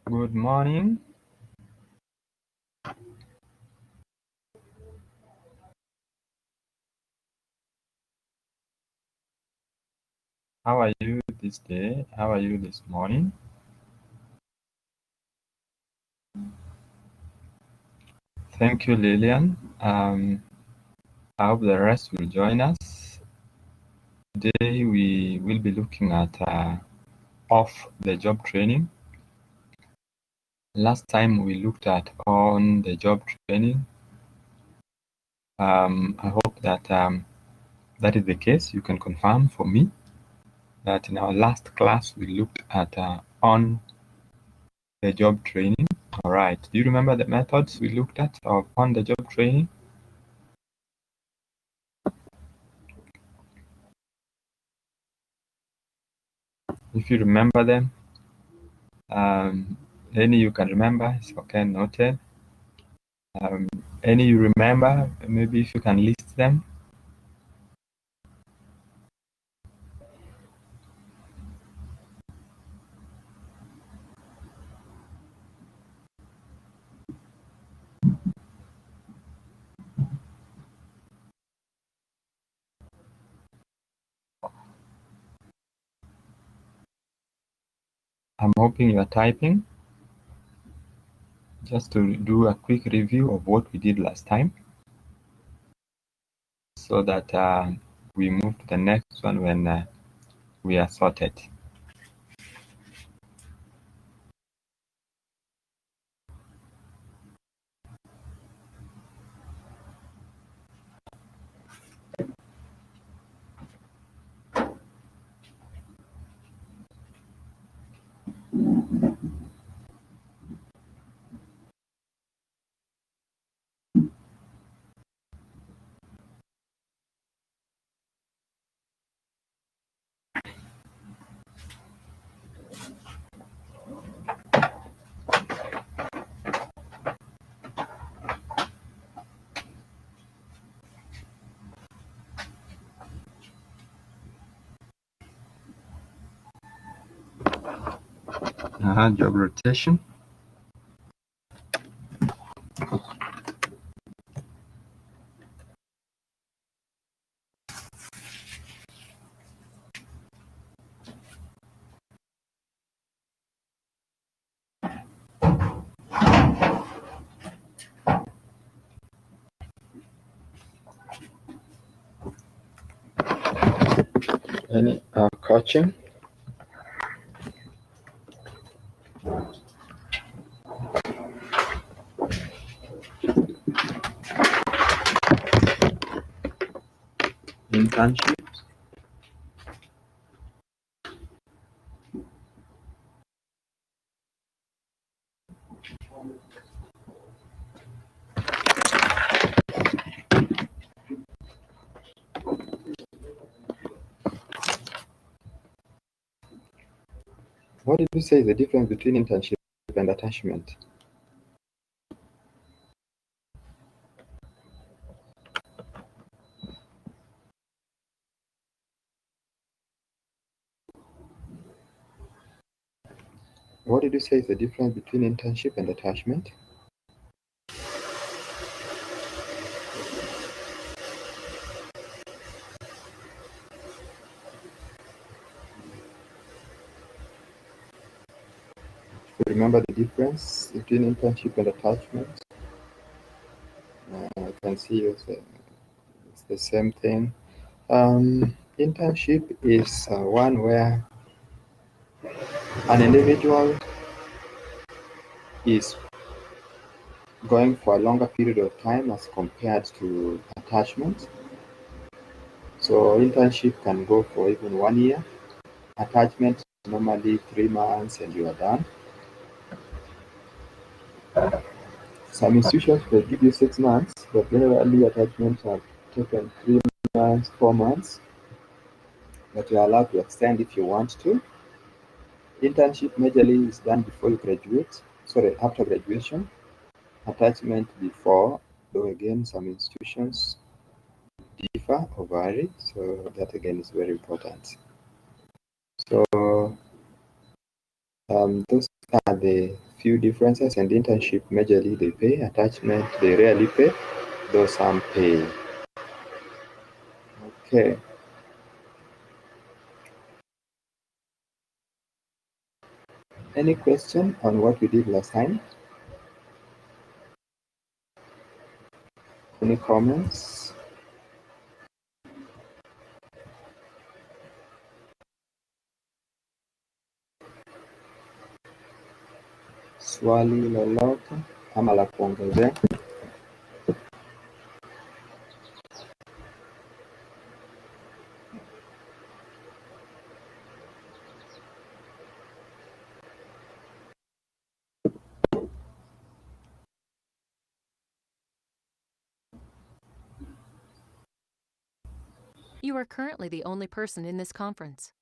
Good morning. How are you this day? How are you this morning? Thank you, Lillian. I hope the rest will join us. Today we will be looking at off-the-job training. Last time we looked at on-the-job training. I hope that that is the case. You can confirm for me that in our last class we looked at on-the-job training. All right. Do you remember the methods we looked at of on-the-job training? If you remember them, any you can remember, it's okay, noted. Any you remember, maybe if you can list them. I'm hoping you are typing, just to do a quick review of what we did last time, so that we move to the next one when we are sorted. Job rotation. Any coaching? Internships? What did you say is the difference between internship and attachment? What did you say is the difference between internship and attachment? Remember the difference between internship and attachment? I can see it's the same thing. Internship is one where an individual is going for a longer period of time as compared to attachment. So internship can go for even 1 year. Attachment normally 3 months and you are done. Some institutions will give you 6 months, but generally attachments are taken 3 months, 4 months. But you are allowed to extend if you want to. Internship majorly is done before you graduate, after graduation. Attachment before, though again some institutions differ or vary, so that again is very important. So those are the few differences, and internship majorly they pay, attachment they rarely pay, though some pay. Okay. Any question on what we did last time? Any comments? Swali lolote ama la kuongezea? You are currently the only person in this conference.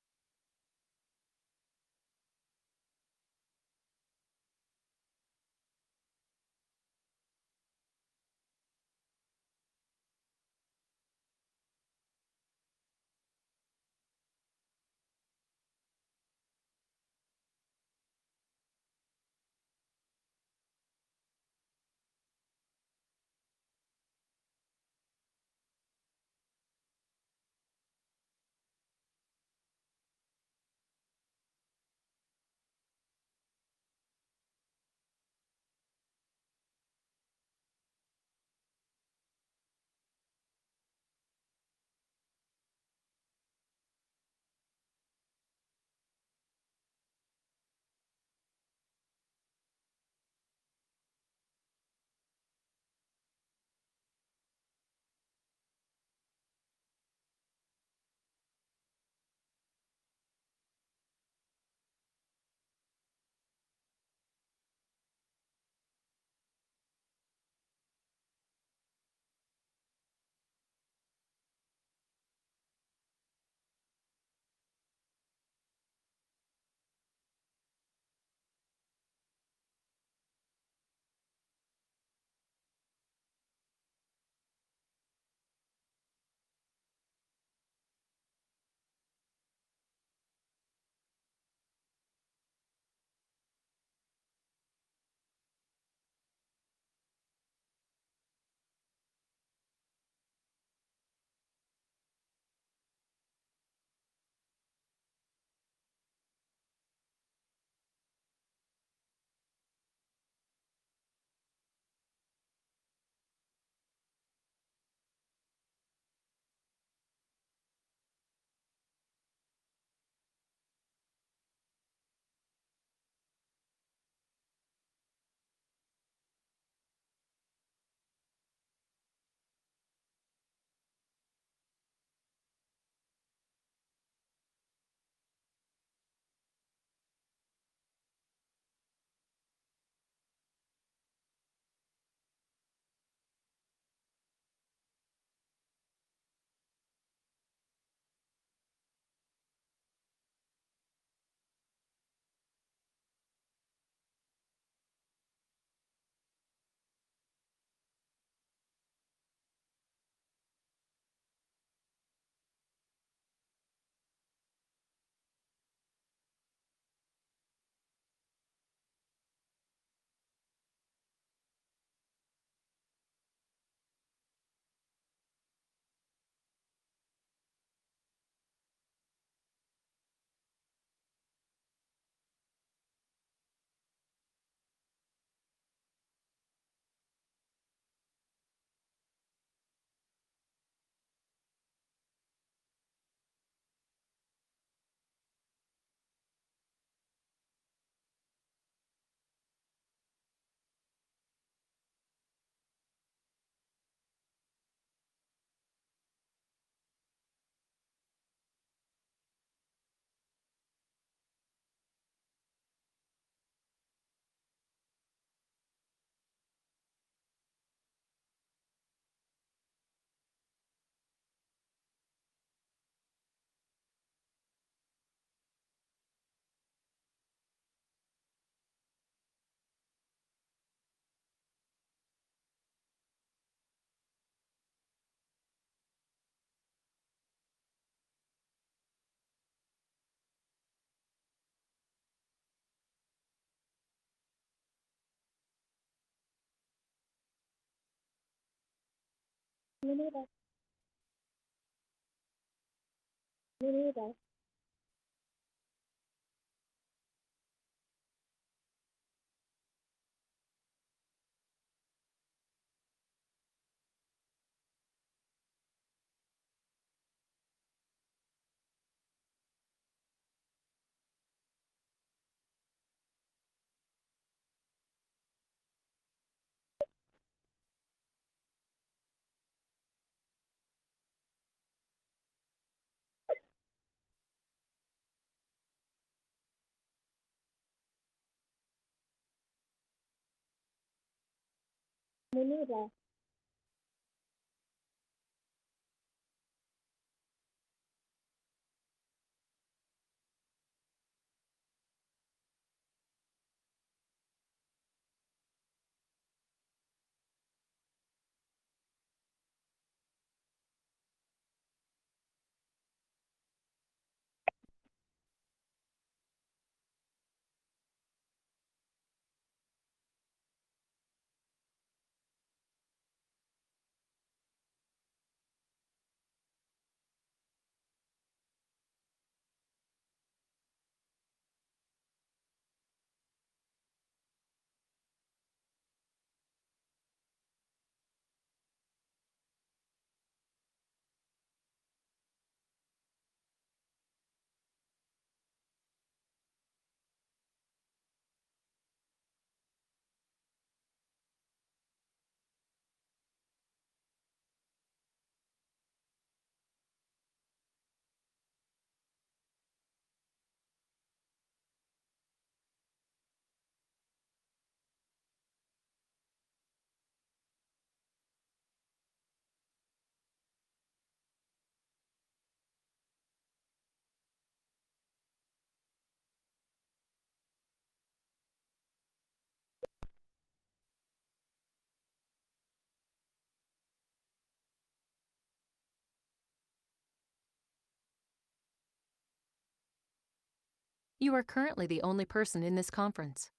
You are currently the only person in this conference.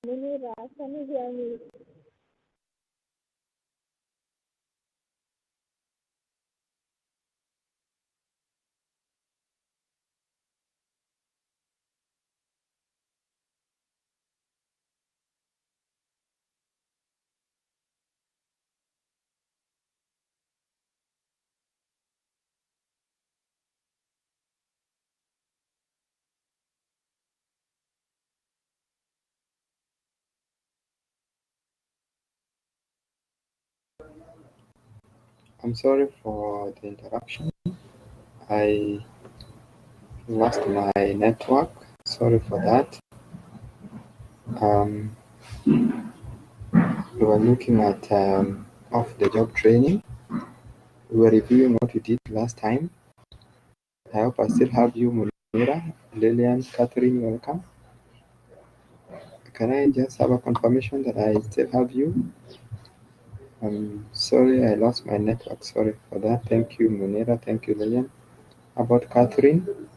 Munira, can you hear me? I'm sorry for the interruption. I lost my network. Sorry for that. We were looking at off-the-job training. We were reviewing what we did last time. I hope I still have you, Munira, Lillian, Catherine, welcome. Can I just have a confirmation that I still have you? I'm sorry I lost my network. Sorry for that. Thank you, Munira. Thank you, Lillian. How about Catherine?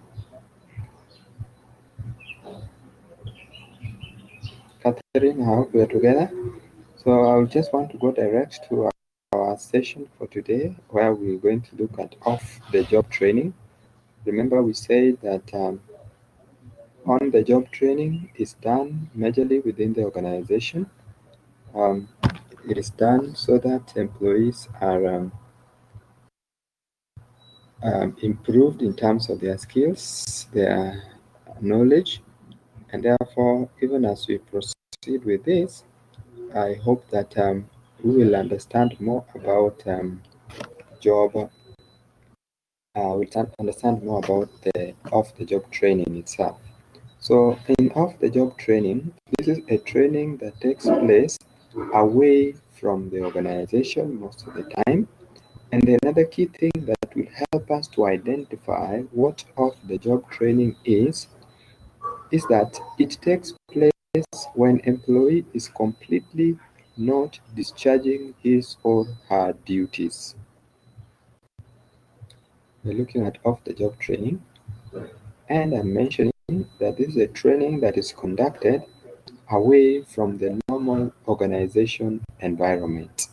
Catherine, I hope we are together. So I just want to go direct to our session for today, where we're going to look at off-the-job training. Remember, we said that on-the-job training is done majorly within the organization. It is done so that employees are improved in terms of their skills, their knowledge, and therefore, even as we proceed with this, I hope that we will understand more about job. We'll understand more about the off-the-job training itself. So, in off-the-job training, this is a training that takes place away from the organization most of the time. And another key thing that will help us to identify what off-the-job training is that it takes place when employee is completely not discharging his or her duties. We're looking at off-the-job training, and I'm mentioning that this is a training that is conducted away from the normal organization environment.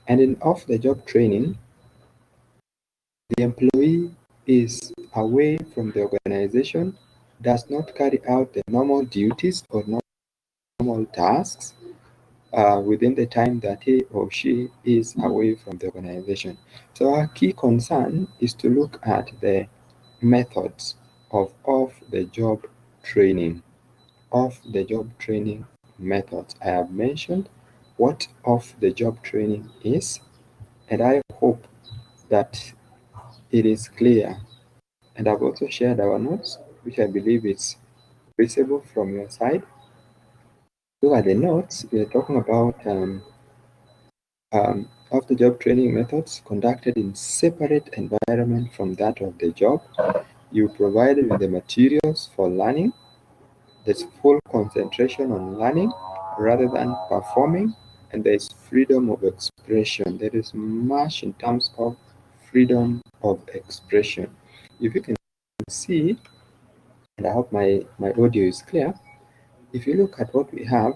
And in off-the-job training, the employee is away from the organization, does not carry out the normal duties or normal tasks within the time that he or she is away from the organization. So our key concern is to look at the methods of off-the-job training. Off-the-job training methods. I have mentioned what off-the-job training is, and I hope that it is clear. And I've also shared our notes, which I believe is visible from your side. Look at the notes. We're talking about off-the-job training methods conducted in separate environment from that of the job. You provided with the materials for learning. There's full concentration on learning rather than performing, and there's freedom of expression. There is much in terms of freedom of expression. If you can see, and I hope my audio is clear, if you look at what we have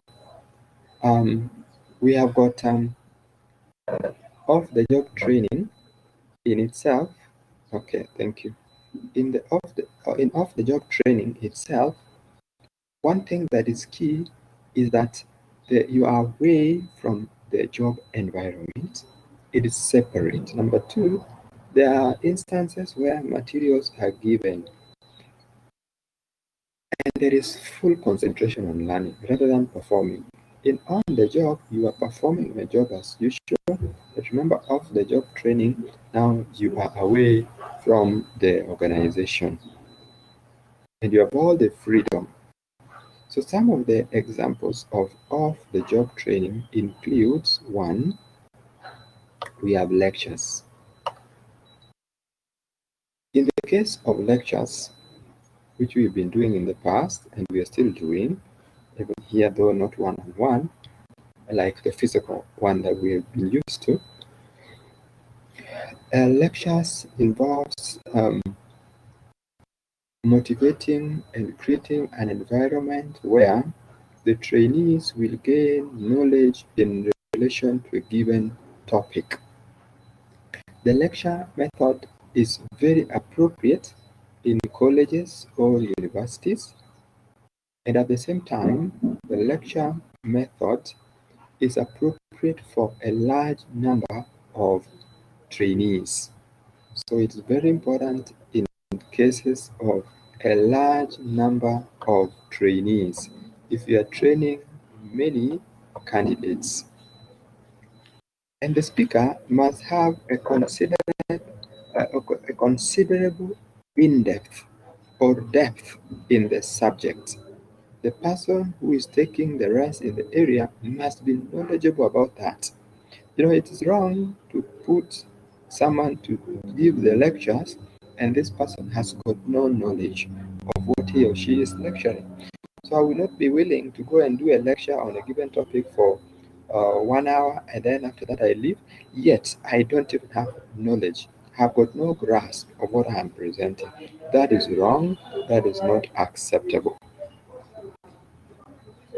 got off-the-job training in itself. Okay, thank you. In off-the-job training itself, one thing that is key is that you are away from the job environment. It is separate. Number two, there are instances where materials are given and there is full concentration on learning rather than performing. In on the job, you are performing your job as usual. But remember, off the job training, now you are away from the organization and you have all the freedom. So some of the examples of off the job training includes: one, we have lectures. In the case of lectures, which we've been doing in the past and we are still doing, even here though not one-on-one, like the physical one that we have been used to, lectures involves motivating and creating an environment where the trainees will gain knowledge in relation to a given topic. The lecture method is very appropriate in colleges or universities, and at the same time, the lecture method is appropriate for a large number of trainees. So it's very important in cases of a large number of trainees. If you are training many candidates, and the speaker must have a considerable in-depth or depth in the subject. The person who is taking the rest in the area must be knowledgeable about that. It is wrong to put someone to give the lectures and this person has got no knowledge of what he or she is lecturing. So I will not be willing to go and do a lecture on a given topic for 1 hour and then after that I leave. Yet I don't even have knowledge. I've got no grasp of what I am presenting. That is wrong. That is not acceptable.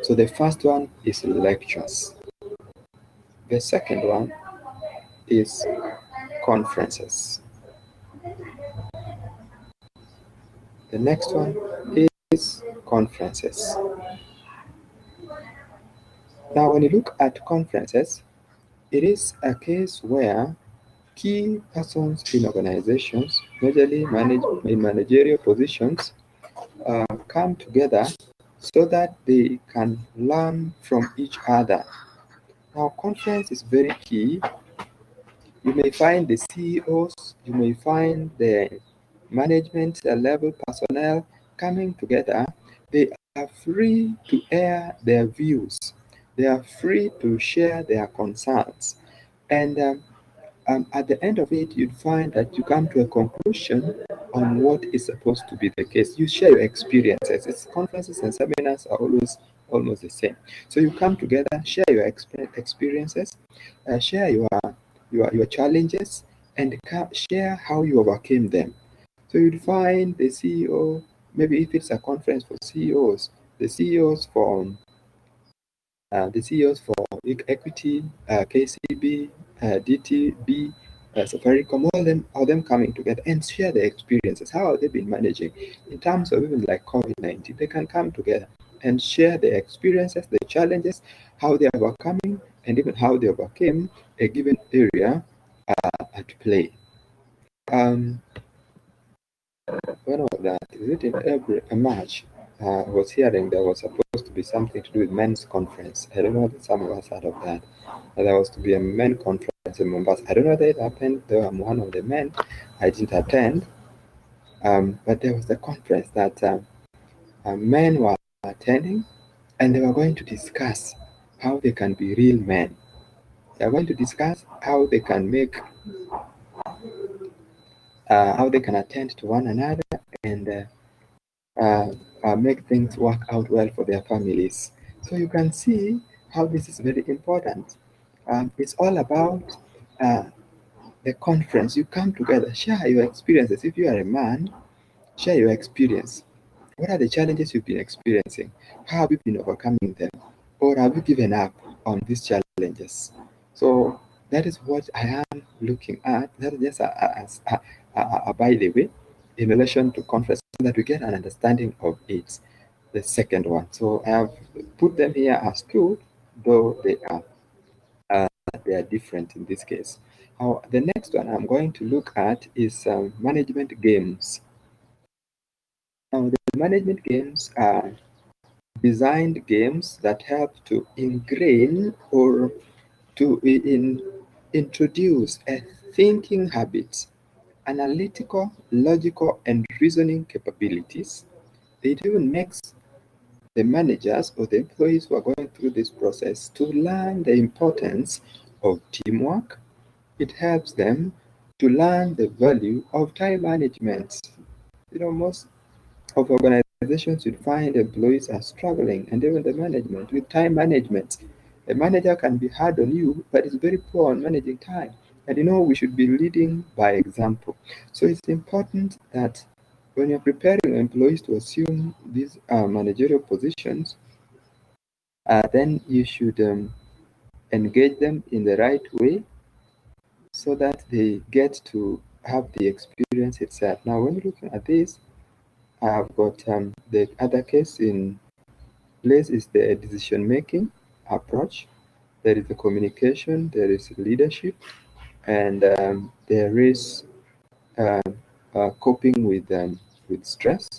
So the first one is lectures. The second one is conferences. The next one is conferences. Now, when you look at conferences, it is a case where key persons in organizations, majorly in managerial positions, come together so that they can learn from each other. Now, conference is very key. You may find the CEOs, you may find the management level personnel coming together. They are free to air their views. They are free to share their concerns. And at the end of it, you'd find that you come to a conclusion on what is supposed to be the case. You share your experiences. Conferences and seminars are always almost the same. So you come together, share your experiences, share your challenges, and share how you overcame them. So you'd find the CEO, maybe if it's a conference for CEOs, the CEOs for Equity, KCB, DTB, Safaricom, all them coming together and share their experiences. How have they been managing in terms of even like COVID-19? They can come together and share their experiences, their challenges, how they are overcoming, and even how they overcame a given area at play. When was that? Is it in April, March? I was hearing there was supposed to be something to do with men's conference. I don't know if some of us heard of that. There was to be a men conference in Mombasa. I don't know that it happened, though I'm one of the men. I didn't attend. But there was a conference that men were attending and they were going to discuss how they can be real men. They are going to discuss how they can how they can attend to one another and make things work out well for their families. So you can see how this is very important. It's all about the conference. You come together, share your experiences. If you are a man, share your experience. What are the challenges you've been experiencing? How have you been overcoming them? Or have you given up on these challenges? So that is what I am looking at. That is just by the way, in relation to conference, so that we get an understanding of it. The second one. So I have put them here as two, though they are different in this case. Now, the next one I'm going to look at is management games. Now, the management games are designed games that help to ingrain or to introduce a thinking habit, analytical, logical, and reasoning capabilities. It even makes the managers or the employees who are going through this process to learn the importance of teamwork. It helps them to learn the value of time management. Most of organizations you'd find employees are struggling, and even the management with time management. A manager can be hard on you, but is very poor on managing time. And we should be leading by example. So it's important that When you're preparing employees to assume these managerial positions, then you should engage them in the right way so that they get to have the experience itself. Now, when looking at this, I have got the other case in place is the decision-making approach. There is the communication, there is leadership, and there is uh, coping with stress.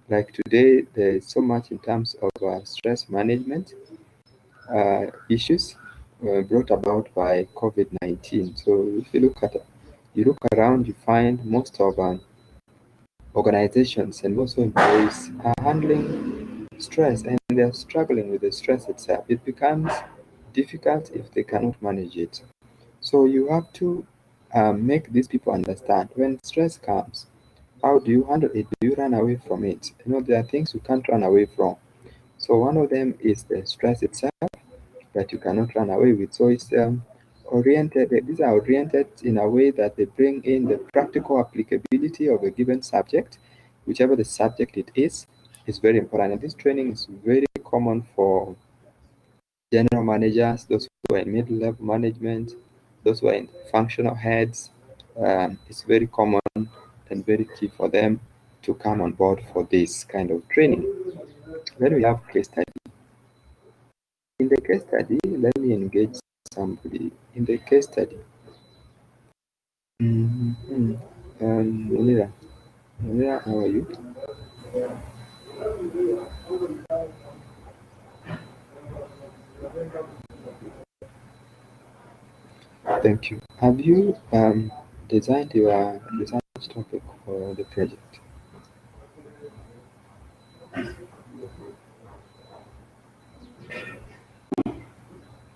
Like today, there is so much in terms of stress management issues brought about by COVID-19. So if you look around, you find most of organizations and also employees are handling stress and they're struggling with the stress itself. It becomes difficult if they cannot manage it. So you have to make these people understand when stress comes, how do you handle it? Do you run away from it? There are things you can't run away from. So one of them is the stress itself that you cannot run away with. So it's oriented, these are oriented in a way that they bring in the practical applicability of a given subject, whichever the subject it is very important. And this training is very common for general managers, those who are in mid-level management, those who are in functional heads. It's very common and very key for them to come on board for this kind of training. Then we have case study. In the case study, let me engage somebody in the case study. Munira, how are you? Thank you. Have you designed your research topic for the project?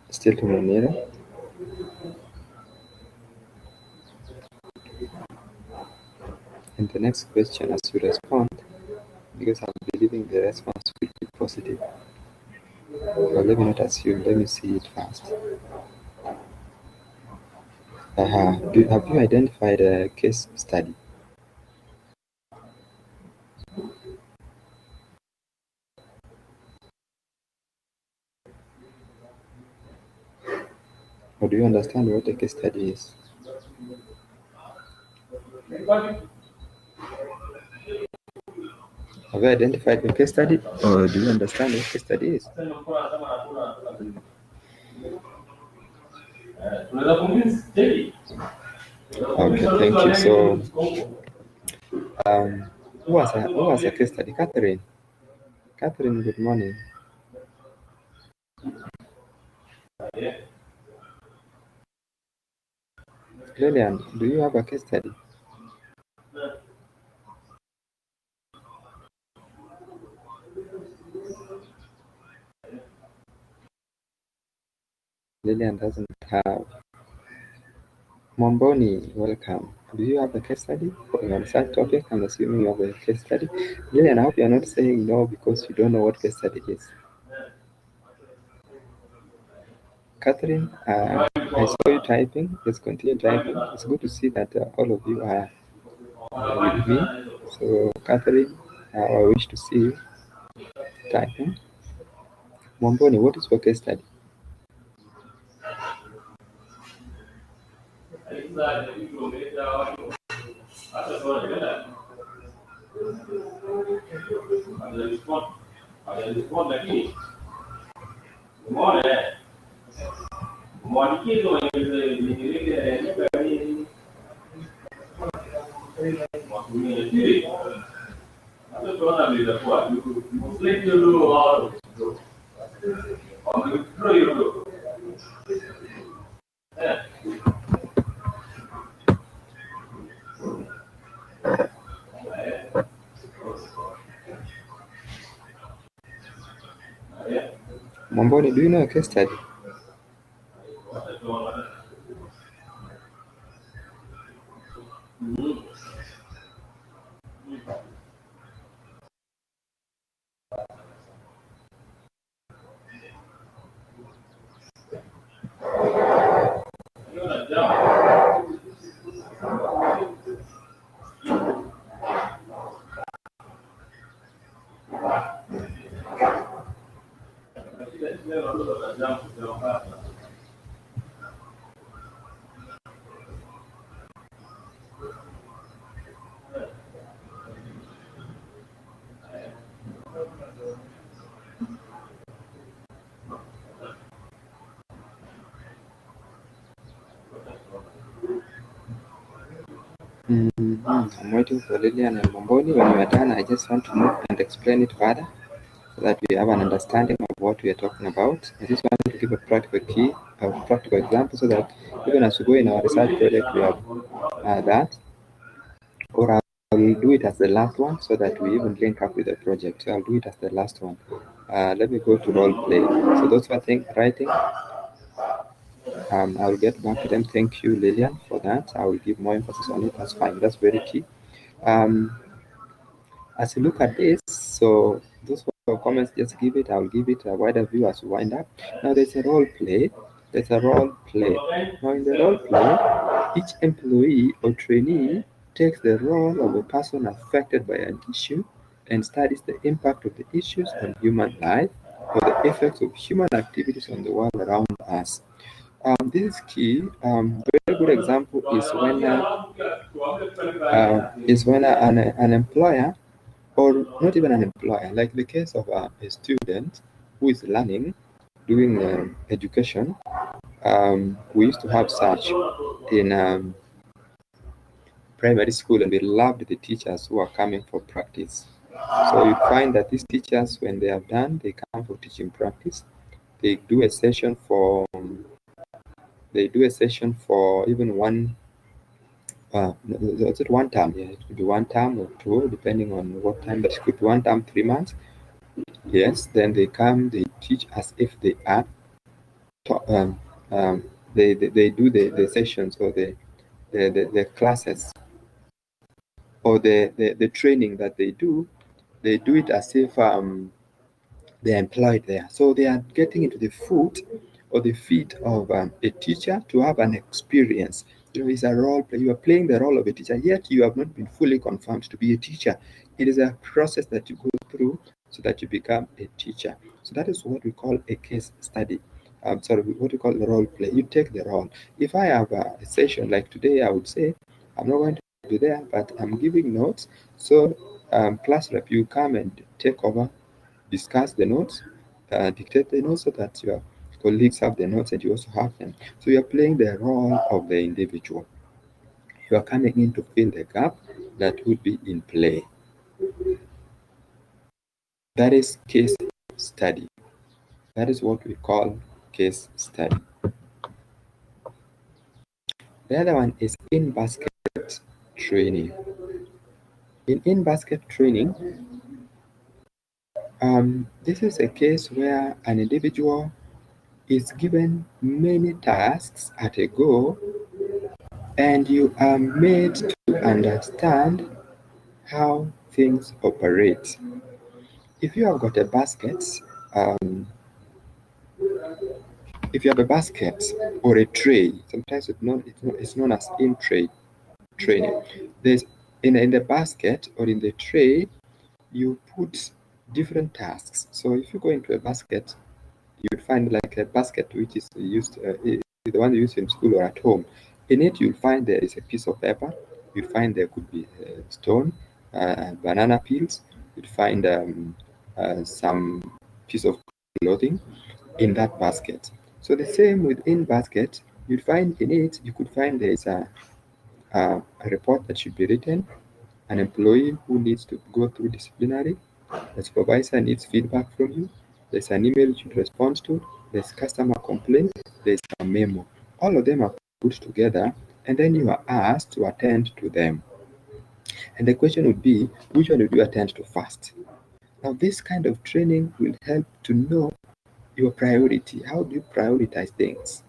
Still to Munira? And the next question as you respond, because I'm believing the response will be positive. But let me not assume, let me see it first. Have you identified a case study? Or do you understand what a case study is? Have you identified the case study, or do you understand what case study is? Okay, thank you. So, who was a case study? Catherine. Catherine, good morning. Lillian, do you have a case study? Lillian doesn't have. Momboni, welcome. Do you have a case study for your research topic? I'm assuming you have a case study. Lillian, I hope you're not saying no because you don't know what case study is. Catherine, I saw you typing. Let's continue typing. It's good to see that all of you are with me. So, Catherine, I wish to see you typing. Momboni, what is your case study? Momboni, do you know a case study? I'm waiting for Lillian and Bomboni. When you are done, I just want to move and explain it further so that we have an understanding of what we are talking about. I just want to give a practical example so that even as we go in our research project, we have that. Or I will do it as the last one so that we even link up with the project. So I'll do it as the last one. Let me go to role play. So those who are writing, I will get back to them. Thank you, Lillian, for that. I will give more emphasis on it. That's fine. That's very key. As you look at this, so those who have comments, just give it. I'll give it a wider view as we wind up. Now there's a role play. There's a role play. Now in the role play, each employee or trainee takes the role of a person affected by an issue and studies the impact of the issues on human life or the effects of human activities on the world around us. This is key. Very good example is when an employer, or not even an employer, like the case of a student who is learning, doing education. We used to have such in primary school, and we loved the teachers who are coming for practice. So you find that these teachers, when they have done, they come for teaching practice. They do a session for even one. Was it one term? Yeah, it could be one term or two, depending on what time. But it could be one term, 3 months. Yes. Then they come. They teach as if they are. They do the sessions or the classes or the training that they do. They do it as if they're employed there. So they are getting into the foot or the feet of a teacher to have an experience. It's a role play. You are playing the role of a teacher, yet you have not been fully confirmed to be a teacher. It is a process that you go through so that you become a teacher. So that is what we call a case study. What we call the role play. You take the role. If I have a session like today, I would say, I'm not going to be there, but I'm giving notes. So class rep, you come and take over, discuss the notes, dictate the notes so that your colleagues have the notes and you also have them. So you're playing the role of the individual. You are coming in to fill the gap that would be in play. That is case study. That is what we call case study. The other one is in-basket training. In in-basket training, this is a case where an individual is given many tasks at a go, and you are made to understand how things operate. If you have got a basket, if you have a basket or a tray, sometimes it's known as in-tray training. There's in the basket or in the tray, you put different tasks. So if you go into a basket, you'll find like a basket which is used, the one used in school or at home. In it, you'll find there is a piece of paper. You'll find there could be a stone, banana peels. You'll find some piece of clothing in that basket. So the same within basket, you'll find in it, you could find there is a report that should be written, an employee who needs to go through disciplinary, the supervisor needs feedback from you, there's an email you should respond to, there's customer complaint, there's a memo. All of them are put together, and then you are asked to attend to them. And the question would be, which one would you attend to first? Now, this kind of training will help to know your priority. How do you prioritize things?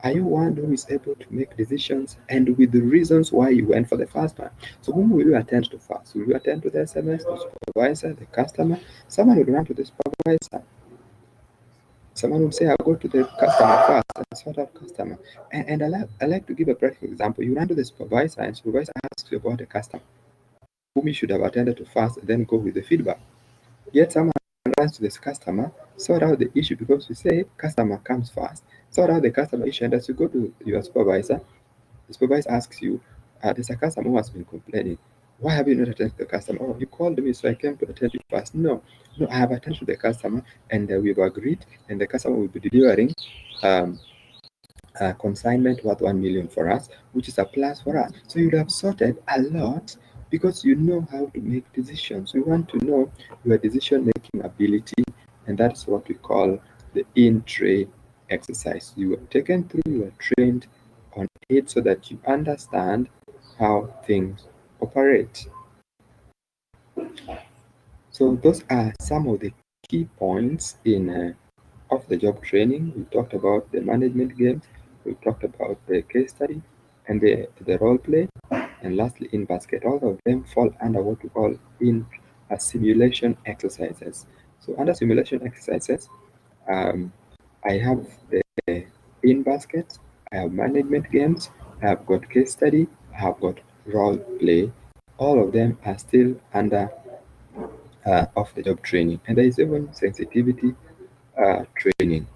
Are you one who is able to make decisions and with the reasons why you went for the first one? So whom will you attend to first? Will you attend to the SMS, the supervisor, the customer? Someone will run to the supervisor. Someone will say, I'll go to the customer first and sort out customer. And I like to give a practical example. You run to the supervisor and supervisor asks you about the customer, whom you should have attended to first and then go with the feedback. Yet someone runs to this customer sort out the issue, because we say customer comes first. Sort out the customer issue, and as you go to your supervisor, the supervisor asks you, there's a customer who has been complaining. Why have you not attended to the customer? Oh, you called me, so I came to attend you first. No, I have attended to the customer, and we've agreed, and the customer will be delivering a consignment worth 1 million for us, which is a plus for us. So you'd have sorted a lot because you know how to make decisions. We want to know your decision making ability, and that's what we call the in-tray exercise. You are taken through, you are trained on it so that you understand how things operate. So those are some of the key points in off-the-job training. We talked about the management games, we talked about the case study and the role play, and lastly in basket. All of them fall under what we call in simulation exercises. So under simulation exercises, I have the in basket, I have management games, I have got case study, I have got role play. All of them are still under off-the-job training, and there is even sensitivity training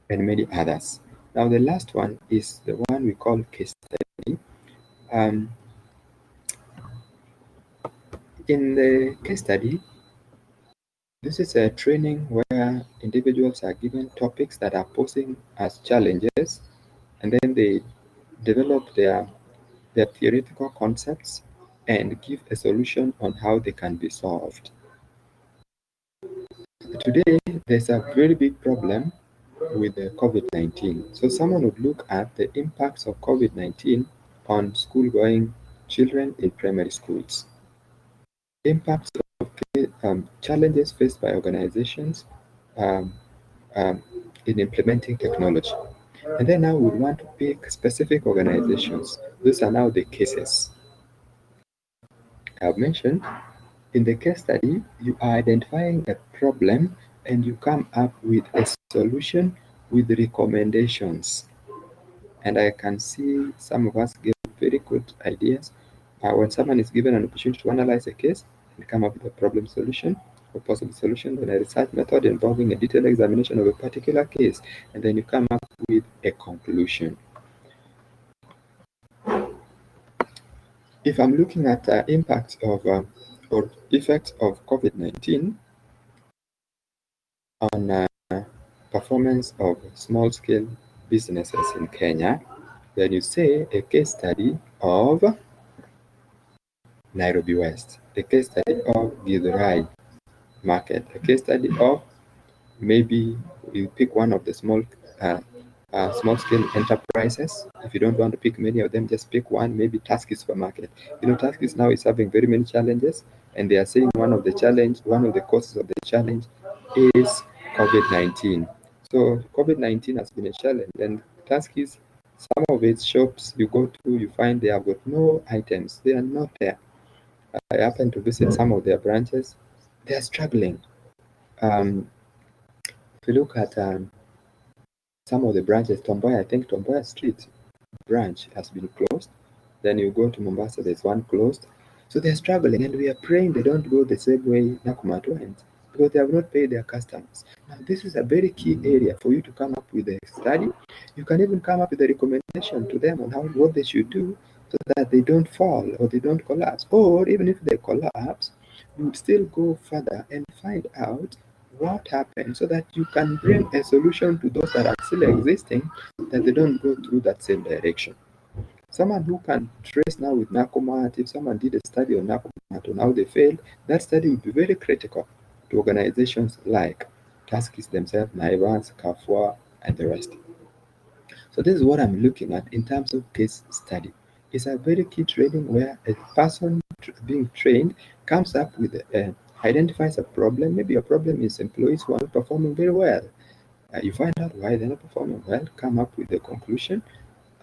and many others. Now the last one is the one we call case study. In the case study, this is a training where individuals are given topics that are posing as challenges, and then they develop their theoretical concepts and give a solution on how they can be solved. Today, there's a very big problem with the COVID-19. So someone would look at the impacts of COVID-19 on school-going children in primary schools, impacts of challenges faced by organizations um, um, in implementing technology. And then now we want to pick specific organizations. These are now the cases I've mentioned. In the case study, you are identifying a problem and you come up with a solution with recommendations. And I can see some of us give very good ideas. When someone is given an opportunity to analyze a case and come up with a problem solution or possible solution, then a research method involving a detailed examination of a particular case, and then you come up with a conclusion. If I'm looking at the impact of or effects of COVID-19 on performance of small-scale businesses in Kenya, then you say a case study of Nairobi West, a case study of Githurai Market, a case study of maybe you pick one of the small-scale enterprises. If you don't want to pick many of them, just pick one, maybe Tusky Supermarket. Tusky now is having very many challenges, and they are saying one of the causes of the challenge is COVID-19. So COVID-19 has been a challenge, and Tusky's, some of its shops you go to, you find they have got no items. They are not there. I happen to visit some of their branches. They are struggling. If you look at some of the branches, Tomboya, I think Tomboya Street branch has been closed. Then you go to Mombasa, there's one closed. So they're struggling, and we are praying they don't go the same way Nakumatt went, because they have not paid their customers. Now, this is a very key area for you to come up with a study. You can even come up with a recommendation to them on what they should do so that they don't fall or they don't collapse. Or even if they collapse, you would still go further and find out what happened so that you can bring a solution to those that are still existing, that they don't go through that same direction. Someone who can trace now with Nakumatt, if someone did a study on Nakumatt on how they failed, that study would be very critical to organizations like Tuskys themselves, Naivas, Carrefour, and the rest. So this is what I'm looking at in terms of case study. It's a very key training where a person being trained comes up with identifies a problem. Maybe your problem is employees who are not performing very well. You find out why they're not performing well, come up with a conclusion,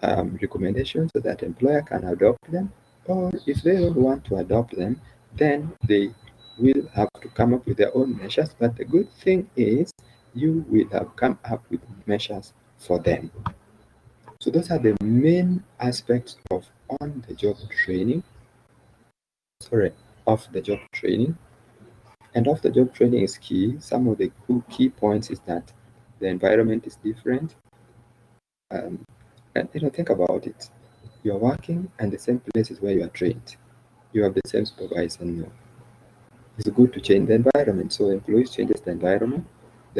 recommendations so that employer can adopt them, or if they don't want to adopt them, then they will have to come up with their own measures. But the good thing is you will have come up with measures for them. So those are the main aspects of off-the-job training. And off-the-job training is key. Some of the key points is that the environment is different. And think about it. You're working and the same place is where you are trained. You have the same supervisor. No. It's good to change the environment. So employees changes the environment,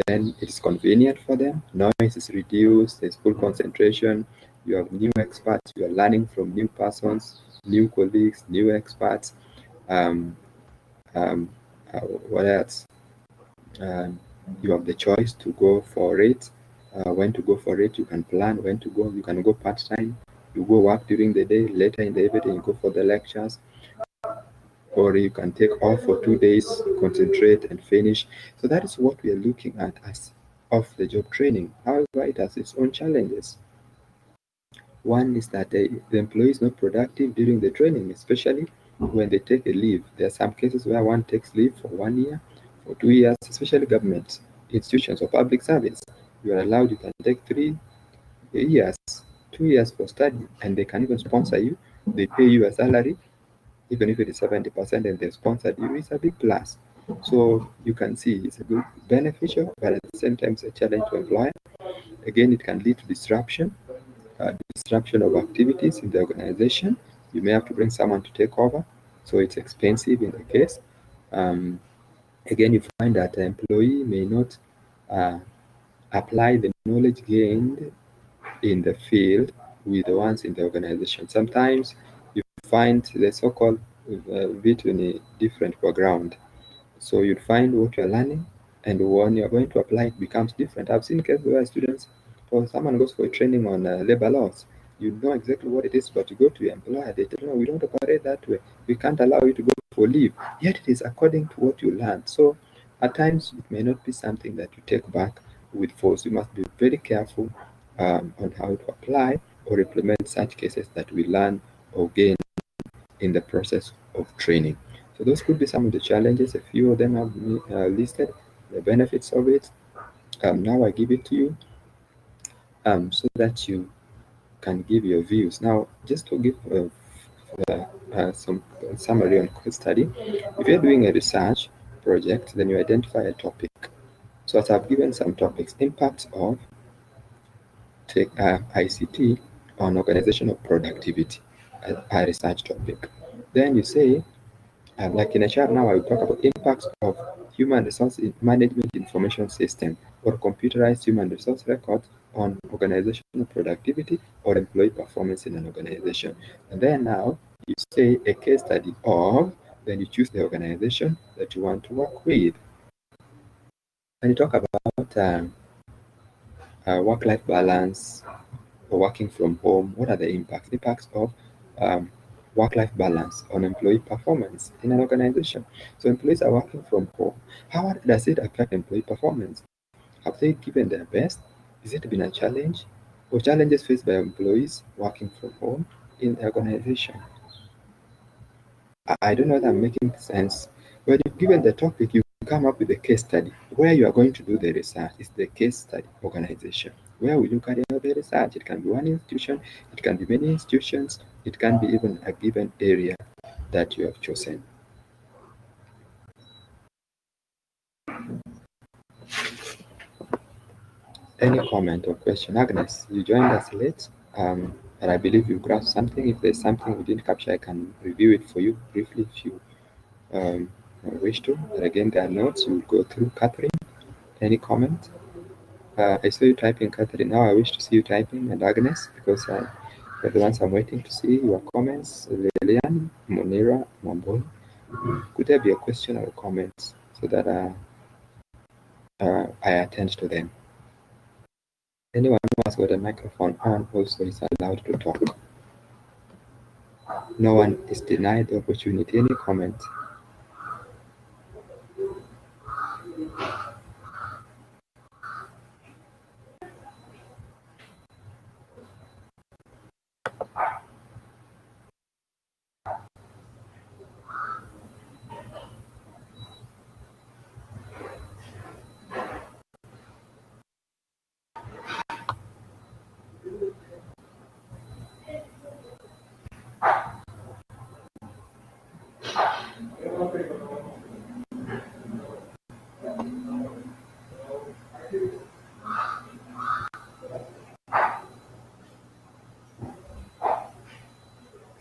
then it's convenient for them. Noise is reduced, there's full concentration. You have new experts, you are learning from new persons, new colleagues, new experts. Um, um, what else? Um, you have the choice to go for it. When to go for it, you can plan when to go. You can go part-time. You go work during the day, later in the evening, you go for the lectures. Or you can take off for 2 days, concentrate and finish. So that is what we are looking at as off-the-job training. However, it has its own challenges. One is that the employee is not productive during the training, especially when they take a leave. There are some cases where one takes leave for 1 year, for 2 years, especially government institutions or public service. You are allowed, you can take 3 years, 2 years for study, and they can even sponsor you. They pay you a salary, even if it is 70% and they've sponsored you, it's a big plus. So you can see it's a good beneficial, but at the same time it's a challenge to employer. Again, it can lead to disruption of activities in the organization. You may have to bring someone to take over, so it's expensive in the case. Again, you find that the employee may not apply the knowledge gained in the field with the ones in the organization. Sometimes you find the so-called bit in a different background. So you'd find what you're learning, and when you're going to apply, it becomes different. I've seen cases where students, or someone goes for a training on labor laws. You know exactly what it is, but you go to your employer, they tell you, no, we don't operate that way. We can't allow you to go for leave. Yet it is according to what you learned. So at times, it may not be something that you take back with force. You must be very careful on how to apply or implement such cases that we learn or gain in the process of training. So those could be some of the challenges. A few of them have listed the benefits of it. Now I give it to you so that you can give your views. Now, just to give some summary on case study, if you're doing a research project, then you identify a topic. So as I've given some topics, impacts of ICT on organizational productivity, a research topic. Then you say, like in HR now, I will talk about impacts of human resource management information system or computerized human resource records on organizational productivity or employee performance in an organization. And then now you say a case study of, then you choose the organization that you want to work with. When you talk about work-life balance or working from home, what are the impacts? Impacts of work-life balance on employee performance in an organization. So employees are working from home. How does it affect employee performance? Have they given their best? Is it been a challenge? Or challenges faced by employees working from home in the organization? I don't know if I'm making sense. When you've given the topic, you come up with a case study. Where you are going to do the research is the case study organization. Where will you carry out the research? It can be one institution, it can be many institutions, it can be even a given area that you have chosen. Any comment or question? Agnes, you joined us late, and I believe you grasped something. If there's something we didn't capture, I can review it for you briefly if you wish to. But again, there are notes. We'll go through. Catherine, any comment? I saw you typing, Catherine. Now I wish to see you typing, and Agnes, because you're the ones I'm waiting to see your comments. Lilian, Monira, Mambon. Could there be a question or comments so that I attend to them? Anyone who has got a microphone on also is allowed to talk. No one is denied the opportunity. Any comment?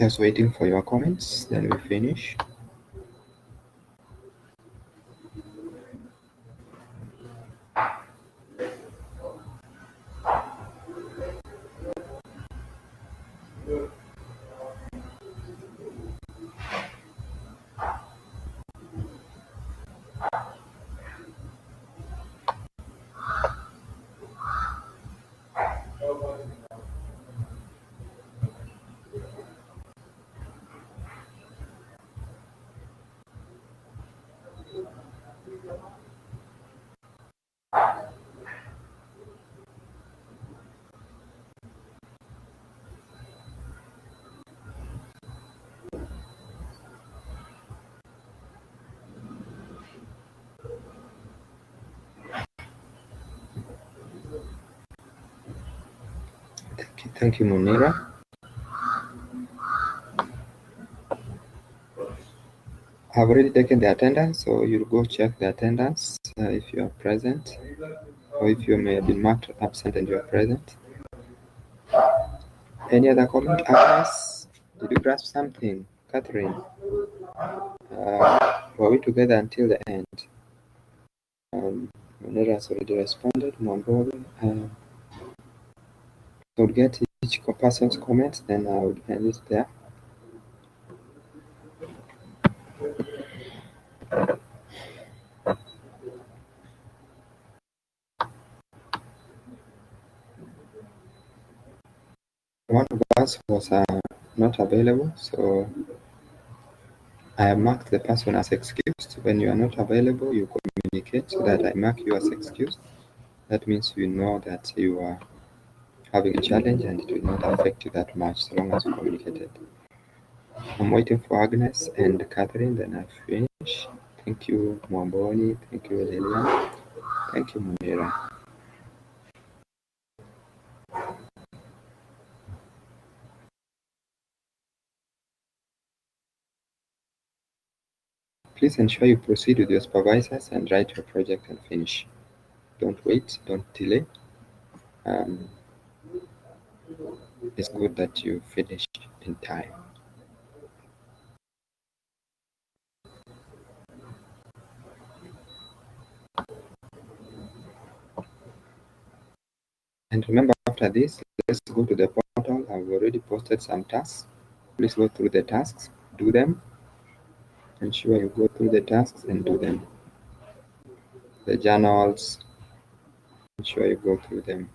Just waiting for your comments, then we finish. Thank you, Munira. I've already taken the attendance, so you'll go check the attendance if you are present, or if you may have been marked absent and you are present. Any other comment? Agnes, did you grasp something? Catherine, were we together until the end? Munira has already responded. Mwambori, I would get each person's comment, then I would end it there. One of us was not available, so I have marked the person as excused. When you are not available, you communicate so that I mark you as excused. That means you know that you are having a challenge and it will not affect you that much so long as you communicated. I'm waiting for Agnes and Catherine, then I finish. Thank you, Mwamboni. Thank you, Lilian. Thank you, Munira. Please ensure you proceed with your supervisors and write your project and finish. Don't wait, don't delay. It's good that you finish in time. And remember, after this, let's go to the portal. I've already posted some tasks. Please go through the tasks, do them. Ensure you go through the tasks and do them. The journals, ensure you go through them.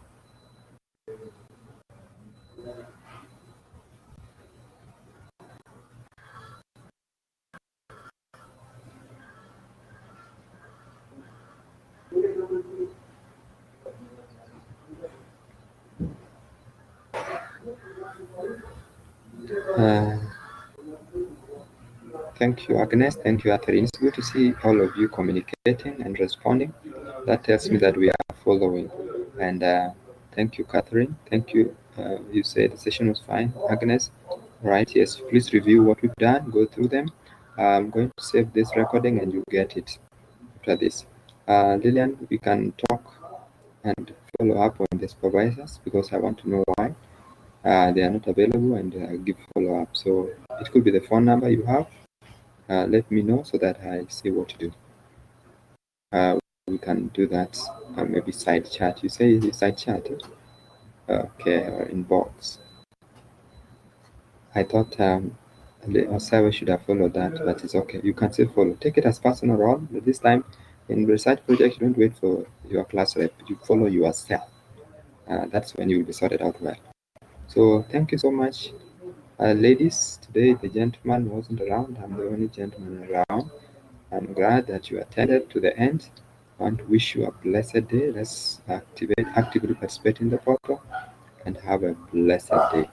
Thank you, Agnes. Thank you, Catherine. It's good to see all of you communicating and responding. That tells me that we are following. And thank you, Catherine. Thank you. You said the session was fine. Agnes, right? Yes. Please review what we've done. Go through them. I'm going to save this recording and you get it after this. Lillian, we can talk and follow up on the supervisors because I want to know why they are not available and give follow up. So it could be the phone number you have. Let me know so that I see what to do. We can do that. Maybe side chat. You say side chat? Okay, or inbox. I thought our server should have followed that, but it's okay. You can still follow. Take it as personal role. But this time, in research project, you don't wait for your class rep. You follow yourself. That's when you will be sorted out well. So thank you so much. Ladies, today the gentleman wasn't around. I'm the only gentleman around. I'm glad that you attended to the end. I want to wish you a blessed day. Let's actively participate in the portal and have a blessed day.